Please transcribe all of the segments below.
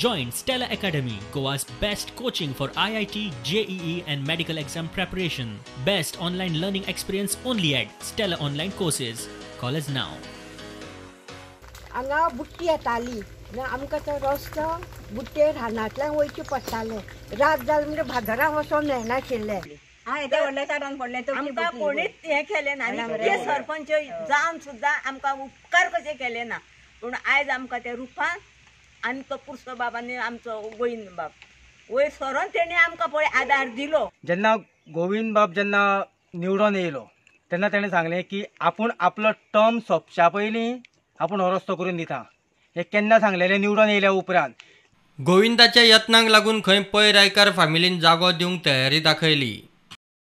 Join Stella Academy, Goa's best coaching for IIT, JEE and medical exam preparation. Best online learning experience only at Stella Online Courses. Call us now. हांगा बुट्टी येताली आमकां तो रस्तो बुट्टेर रानांतल्यान वयचें पडटालें. रात जालें म्हणजे बाजारांत वचोंक मेळनाशिल्लें. आमकां कोणीच हें केलें ना आनी ते सरपंच जावन सुद्दां आमकां उपकार कशे केले ना. पूण आयज आमकां ते रुपान आनी तो पुरसो बाबांनी आमचो गोविंद बाब वयर सरोन तेणी आमकां पळय आदार दिलो. जेन्ना गोविंद बाब जेन्ना निवडून येयलो तेन्ना तेणें सांगलें की आपूण आपलो टर्म सोंपच्या पयलीं आपूण हो रस्तो करून दिता. हें केन्ना सांगलेलें निवडून येयल्या उपरांत. गोविंदाच्या यत्नांक लागून खंय पै रायकार फामिलीन जागो दिवंक तयारी दाखयली.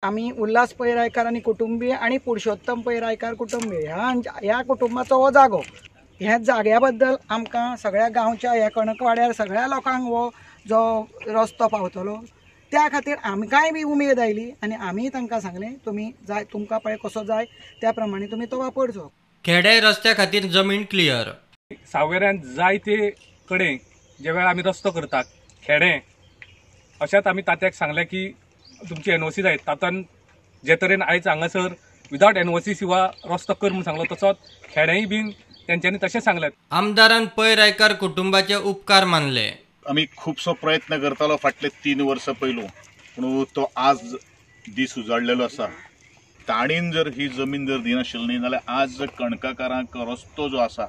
आमी उल्हास पै रायकार आनी कुटुंबीय आनी पुरुषोत्तम पै रायकार कुटुंबीय ह्या कुटुंबाचो हो जागो. ह्या जाग्या बद्दल आमकां सगळ्या गांवच्या ह्या कणकवाड्यार सगळ्या लोकांक हो जो रस्तो पावतलो त्या खातीर आमकांय बी उमेद आयली आनी आमी तांकां सांगलें तुमी जाय तुमकां पळय कसो जाय त्या प्रमाणे तुमी तो वापरचो. खेडे रस्त्या खातीर जमीन क्लियर. सावयऱ्यान जायते कडेन जे वेळा आमी रस्तो करतात खेडे अशात आमी तात्याक सांगलें की तुमची एनओसी जाय. तातूंत जे तरेन आयज हांगासर विदाउट एनओसी शिवाय रस्तो कर म्हूण सांगलो तसोच खेडेय बीन तेंच्यांनी तशें सांगलें. आमदारान पै रायकार कुटुंबाचे उपकार मानले. आमी खुबसो प्रयत्न करतालो फाटले 3 वर्सां पयलू पूण तो आज दीस उजाडलेलो आसा. ताणीन जर ही जमीन जर दिनाशिल्ली न्ही जाल्यार आज कणकाकारांक रस्तो जो आसा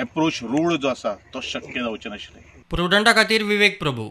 एप्रोच रोड जो आसा तो शक्य जावचें नाशिल्लें. प्रुडंटा खातीर विवेक प्रभू.